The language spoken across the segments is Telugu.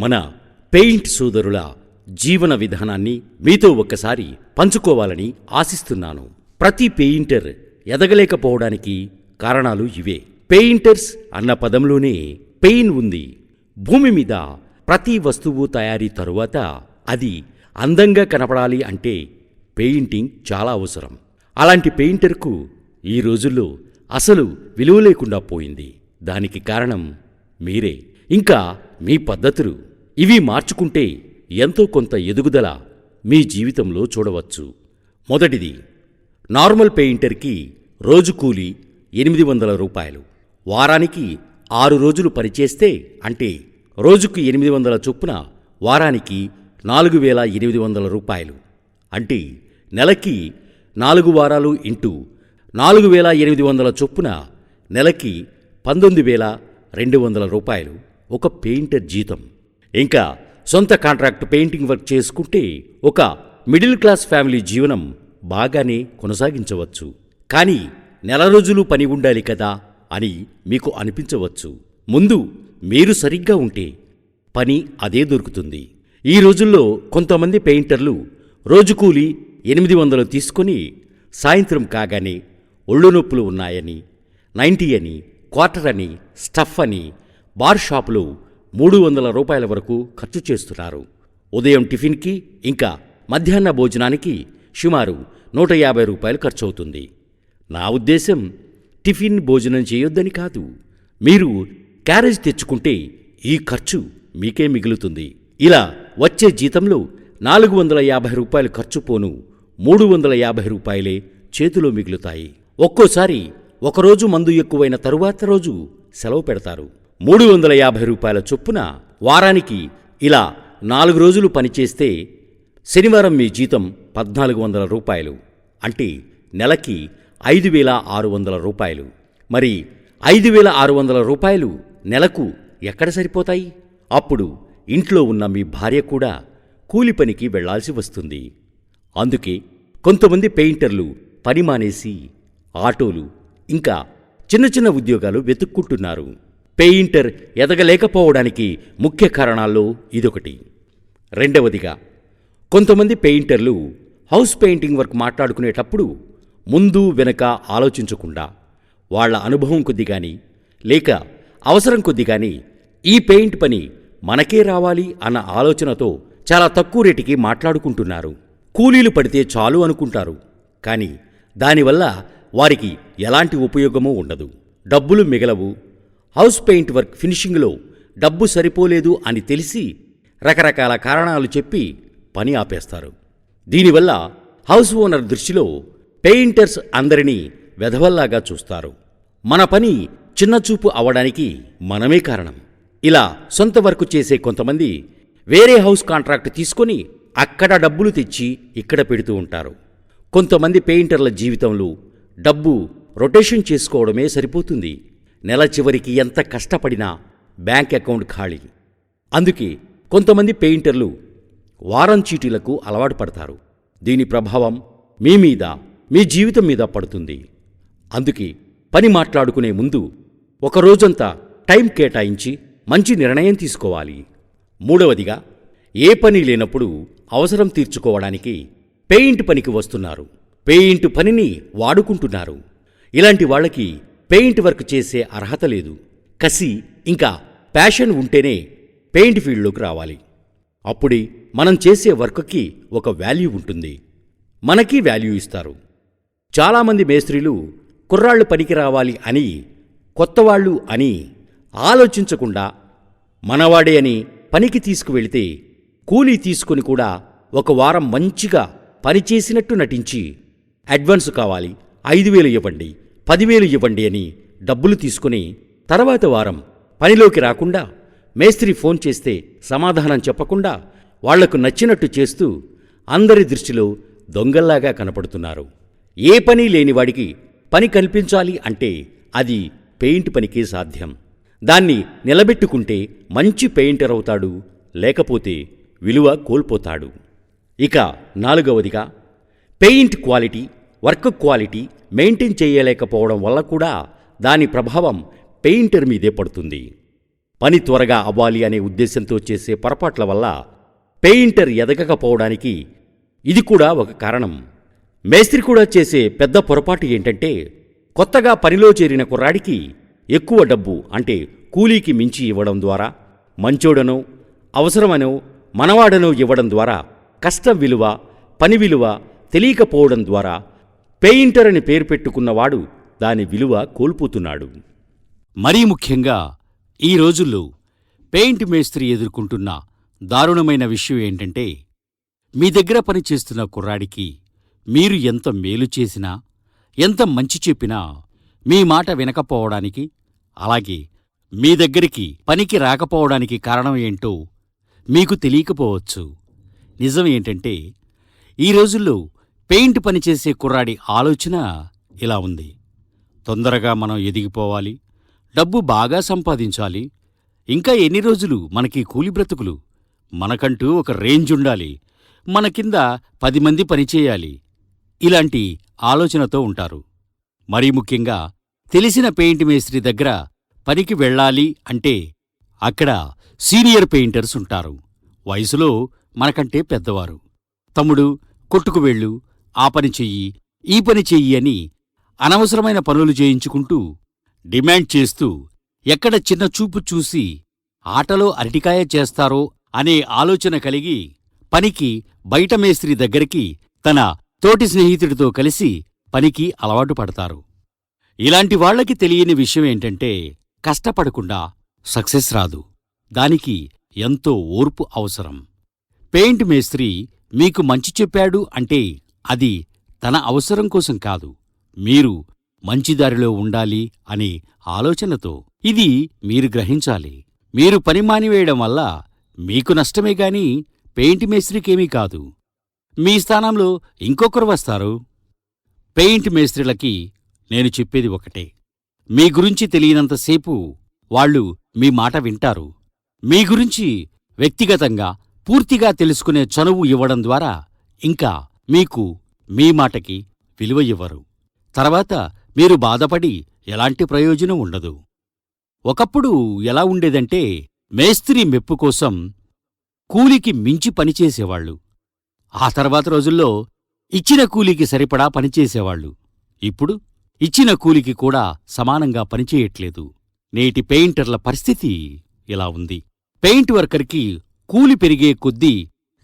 మన పెయింట్ సోదరుల జీవన విధానాన్ని మీతో ఒక్కసారి పంచుకోవాలని ఆశిస్తున్నాను. ప్రతి పెయింటర్ ఎదగలేకపోవడానికి కారణాలు ఇవే. పెయింటర్స్ అన్న పదంలోనే పెయిన్ ఉంది. భూమి మీద ప్రతి వస్తువు తయారీ తరువాత అది అందంగా కనపడాలి అంటే పెయింటింగ్ చాలా అవసరం. అలాంటి పెయింటర్కు ఈ రోజుల్లో అసలు విలువ లేకుండా పోయింది. దానికి కారణం మీరే, ఇంకా మీ పద్ధతులు. ఇవి మార్చుకుంటే ఎంతో కొంత ఎదుగుదల మీ జీవితంలో చూడవచ్చు. మొదటిది, నార్మల్ పెయింటర్కి రోజు కూలి 800 రూపాయలు. వారానికి 6 రోజులు పనిచేస్తే అంటే రోజుకు 800 చొప్పున వారానికి 4800 రూపాయలు. అంటే నెలకి 4 వారాలు ఇంటూ 4800 చొప్పున నెలకి 19200 రూపాయలు ఒక పెయింటర్ జీతం. ఇంకా సొంత కాంట్రాక్ట్ పెయింటింగ్ వర్క్ చేసుకుంటే ఒక మిడిల్ క్లాస్ ఫ్యామిలీ జీవనం బాగానే కొనసాగించవచ్చు. కానీ నెల రోజులు పని ఉండాలి కదా అని మీకు అనిపించవచ్చు. ముందు మీరు సరిగ్గా ఉంటే పని అదే దొరుకుతుంది. ఈ రోజుల్లో కొంతమంది పెయింటర్లు రోజు కూలి 800 తీసుకొని సాయంత్రం కాగానే ఒళ్ళు నొప్పులు ఉన్నాయని, 90 అని, క్వార్టర్ అని, స్టఫ్ అని బార్ షాపులో 300 రూపాయల వరకు ఖర్చు చేస్తున్నారు. ఉదయం టిఫిన్కి ఇంకా మధ్యాహ్న భోజనానికి సుమారు 150 రూపాయలు ఖర్చవుతుంది. నా ఉద్దేశం టిఫిన్ భోజనం చేయొద్దని కాదు. మీరు క్యారేజ్ తెచ్చుకుంటే ఈ ఖర్చు మీకే మిగులుతుంది. ఇలా వచ్చే జీతంలో 450 రూపాయలు ఖర్చు పోను 350 రూపాయలే చేతిలో మిగులుతాయి. ఒక్కోసారి ఒకరోజు మందు ఎక్కువైన తరువాత రోజు సెలవు పెడతారు. 350 రూపాయల చొప్పున వారానికి ఇలా 4 రోజులు పనిచేస్తే శనివారం మీ జీతం 1400 రూపాయలు. అంటే నెలకి 5600 రూపాయలు. మరి 5600 రూపాయలు నెలకు ఎక్కడ సరిపోతాయి? అప్పుడు ఇంట్లో ఉన్న మీ భార్య కూడా కూలి పనికి వెళ్లాల్సి వస్తుంది. అందుకే కొంతమంది పెయింటర్లు పని మానేసి ఆటోలు ఇంకా చిన్న చిన్న ఉద్యోగాలు వెతుక్కుంటున్నారు. పెయింటర్ ఎదగలేకపోవడానికి ముఖ్య కారణాల్లో ఇదొకటి. రెండవదిగా, కొంతమంది పెయింటర్లు హౌస్ పెయింటింగ్ వర్క్ మాట్లాడుకునేటప్పుడు ముందు వెనక ఆలోచించకుండా వాళ్ల అనుభవం కొద్దిగాని లేక అవసరం కొద్దిగాని ఈ పెయింట్ పని మనకే రావాలి అన్న ఆలోచనతో చాలా తక్కువ రేటుకి మాట్లాడుకుంటున్నారు. కూలీలు పడితే చాలు అనుకుంటారు. కానీ దానివల్ల వారికి ఎలాంటి ఉపయోగమూ ఉండదు. డబ్బులు మిగలవు. హౌస్ పెయింట్ వర్క్ ఫినిషింగ్లో డబ్బు సరిపోలేదు అని తెలిసి రకరకాల కారణాలు చెప్పి పని ఆపేస్తారు. దీనివల్ల హౌస్ ఓనర్ దృష్టిలో పెయింటర్స్ అందరినీ వెధవల్లాగా చూస్తారు. మన పని చిన్నచూపు అవడానికి మనమే కారణం. ఇలా సొంత వర్క్ చేసే కొంతమంది వేరే హౌస్ కాంట్రాక్ట్ తీసుకొని అక్కడ డబ్బులు తెచ్చి ఇక్కడ పెడుతూ ఉంటారు. కొంతమంది పెయింటర్ల జీవితంలో డబ్బు రొటేషన్ చేసుకోవడమే సరిపోతుంది. నెల చివరికి ఎంత కష్టపడినా బ్యాంక్ అకౌంట్ ఖాళీ. అందుకే కొంతమంది పెయింటర్లు వారం చీటీలకు అలవాటు పడతారు. దీని ప్రభావం మీ మీద, మీ జీవితం మీద పడుతుంది. అందుకే పని మాట్లాడుకునే ముందు ఒక రోజంతా టైం కేటాయించి మంచి నిర్ణయం తీసుకోవాలి. మూడవదిగా, ఏ పని లేనప్పుడు అవసరం తీర్చుకోవడానికి పెయింట్ పనికి వస్తున్నారు. పెయింట్ పనిని వాడుకుంటున్నారు. ఇలాంటి వాళ్ళకి పెయింట్ వర్క్ చేసే అర్హత లేదు. కసి ఇంకా ప్యాషన్ ఉంటేనే పెయింట్ ఫీల్డ్లోకి రావాలి. అప్పుడే మనం చేసే వర్క్కి ఒక వాల్యూ ఉంటుంది. మనకి వాల్యూ ఇస్తారు. చాలామంది మేస్త్రీలు కుర్రాళ్ళు పనికి రావాలి అని, కొత్తవాళ్ళు అని ఆలోచించకుండా మనవాడే అని పనికి తీసుకువెళితే కూలీ తీసుకుని కూడా ఒక వారం మంచిగా పనిచేసినట్టు నటించి అడ్వాన్స్ కావాలి, 5000 ఇవ్వండి, 10,000 ఇవ్వండి అని డబ్బులు తీసుకుని తర్వాత వారం పనిలోకి రాకుండా మేస్త్రి ఫోన్ చేస్తే సమాధానం చెప్పకుండా వాళ్లకు నచ్చినట్టు చేస్తూ అందరి దృష్టిలో దొంగల్లాగా కనపడుతున్నారు. ఏ పని లేనివాడికి పని కల్పించాలి అంటే అది పెయింట్ పనికే సాధ్యం. దాన్ని నిలబెట్టుకుంటే మంచి పెయింటర్ అవుతాడు, లేకపోతే విలువ కోల్పోతాడు. ఇక నాలుగవదిగా, paint quality, work quality maintain చేయలేకపోవడం వల్ల కూడా దాని ప్రభావం పెయింటర్ మీదే పడుతుంది. పని త్వరగా అవ్వాలి అనే ఉద్దేశంతో చేసే పొరపాట్ల వల్ల పెయింటర్ ఎదగకపోవడానికి ఇది కూడా ఒక కారణం. మేస్త్రి కూడా చేసే పెద్ద పొరపాటు ఏంటంటే, కొత్తగా పనిలో చేరిన కుర్రాడికి ఎక్కువ డబ్బు అంటే కూలీకి మించి ఇవ్వడం ద్వారా, మంచోడనో అవసరమనో మనవాడనో ఇవ్వడం ద్వారా కష్టం విలువ, పని విలువ తెలియకపోవడం ద్వారా పెయింటర్ అని పేరు పెట్టుకున్నవాడు దాని విలువ కోల్పోతున్నాడు. మరీ ముఖ్యంగా ఈ రోజుల్లో పెయింట్ మేస్త్రి ఎదుర్కొంటున్న దారుణమైన విషయం ఏంటంటే, మీ దగ్గర పనిచేస్తున్న కుర్రాడికి మీరు ఎంత మేలు చేసినా, ఎంత మంచి చెప్పినా మీ మాట వినకపోవడానికి, అలాగే మీ దగ్గరికి పనికి రాకపోవడానికి కారణం ఏంటో మీకు తెలియకపోవచ్చు. నిజం ఏంటంటే, ఈ రోజుల్లో పెయింట్ పనిచేసే కుర్రాడి ఆలోచన ఇలా ఉంది: తొందరగా మనం ఎదిగిపోవాలి, డబ్బు బాగా సంపాదించాలి, ఇంకా ఎన్ని రోజులు మనకి కూలి బ్రతుకులు, మనకంటూ ఒక రేంజ్ ఉండాలి, మన కింద 10 మంది పనిచేయాలి, ఇలాంటి ఆలోచనతో ఉంటారు. మరీ ముఖ్యంగా తెలిసిన పెయింట్ మేస్త్రి దగ్గర పనికి వెళ్ళాలి అంటే అక్కడ సీనియర్ పెయింటర్స్ ఉంటారు. వయసులో మనకంటే పెద్దవారు. తమ్ముడు, కొట్టుకు వెళ్ళు, ఆ పని చెయ్యి, ఈ పని చెయ్యి అని అనవసరమైన పనులు చేయించుకుంటూ, డిమాండ్ చేస్తూ, ఎక్కడ చిన్న చూపు చూసి ఆటలో అరటికాయ చేస్తారో అనే ఆలోచన కలిగి పనికి బయట మేస్త్రి దగ్గరికి తన తోటి స్నేహితుడితో కలిసి పనికి అలవాటు పడతారు. ఇలాంటి వాళ్లకి తెలియని విషయం ఏంటంటే, కష్టపడకుండా సక్సెస్ రాదు. దానికి ఎంతో ఓర్పు అవసరం. పెయింట్ మేస్త్రి మీకు మంచి చెప్పాడు అంటే అది తన అవసరం కోసం కాదు, మీరు మంచిదారిలో ఉండాలి అనే ఆలోచనతో. ఇది మీరు గ్రహించాలి. మీరు పని మానివేయడం వల్ల మీకు నష్టమే గాని పెయింట్ మేస్త్రికేమీ కాదు. మీ స్థానంలో ఇంకొకరు వస్తారు. పెయింట్ మేస్త్రీలకి నేను చెప్పేది ఒకటే: మీ గురించి తెలియనంతసేపు వాళ్ళు మీ మాట వింటారు. మీ గురించి వ్యక్తిగతంగా పూర్తిగా తెలుసుకునే చనువు ఇవ్వడం ద్వారా ఇంకా మీకు మీ మాటకి విలువ ఇవ్వరు. తర్వాత మీరు బాధపడి ఎలాంటి ప్రయోజనం ఉండదు. ఒకప్పుడు ఎలా ఉండేదంటే, మేస్త్రీ మెప్పు కోసం కూలికి మించి పనిచేసేవాళ్లు. ఆ తర్వాత రోజుల్లో ఇచ్చిన కూలికి సరిపడా పనిచేసేవాళ్లు. ఇప్పుడు ఇచ్చిన కూలికి కూడా సమానంగా పనిచేయట్లేదు. నేటి పెయింటర్ల పరిస్థితి ఇలా ఉంది. పెయింట్ వర్కర్కి కూలి పెరిగే కొద్దీ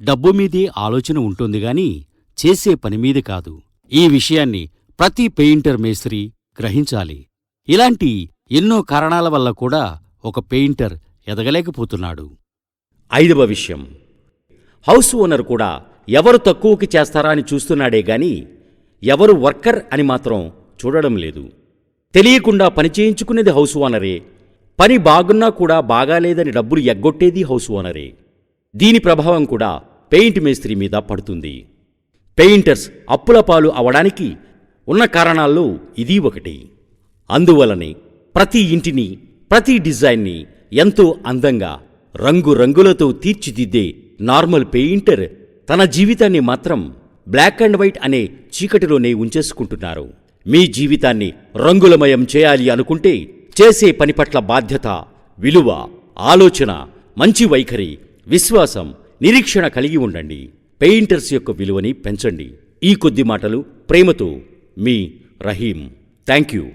డబ్బు మీదే ఆలోచన ఉంటుందిగాని చేసే పనిమీద కాదు. ఈ విషయాన్ని ప్రతి పెయింటర్ మేస్త్రీ గ్రహించాలి. ఇలాంటి ఎన్నో కారణాల వల్ల కూడా ఒక పెయింటర్ ఎదగలేకపోతున్నాడు. 5వ విషయం, హౌస్ ఓనర్ కూడా ఎవరు తక్కువకి చేస్తారా అని చూస్తున్నాడే గాని ఎవరు వర్కర్ అని మాత్రం చూడడం లేదు. తెలియకుండా పని చేయించుకునేది హౌస్ ఓనరే. పని బాగున్నా కూడా బాగాలేదని డబ్బులు ఎగ్గొట్టేది హౌస్ ఓనరే. దీని ప్రభావం కూడా పెయింట్ మేస్త్రి మీద పడుతుంది. పెయింటర్స్ అప్పుల పాలు అవడానికి ఉన్న కారణాల్లో ఇది ఒకటి. అందువలనే ప్రతి ఇంటిని, ప్రతి డిజైన్ని ఎంతో అందంగా రంగురంగులతో తీర్చిదిద్దే నార్మల్ పెయింటర్ తన జీవితాన్ని మాత్రం బ్లాక్ అండ్ వైట్ అనే చీకటిలోనే ఉంచేసుకుంటున్నారు. మీ జీవితాన్ని రంగులమయం చేయాలి అనుకుంటే చేసే పని పట్ల బాధ్యత, విలువ, ఆలోచన, మంచి వైఖరి, విశ్వాసం, నిరీక్షణ కలిగి ఉండండి. పెయింటర్స్ యొక్క విలువని పెంచండి. ఈ కొద్ది మాటలు ప్రేమతో మీ రహీం. Thank you.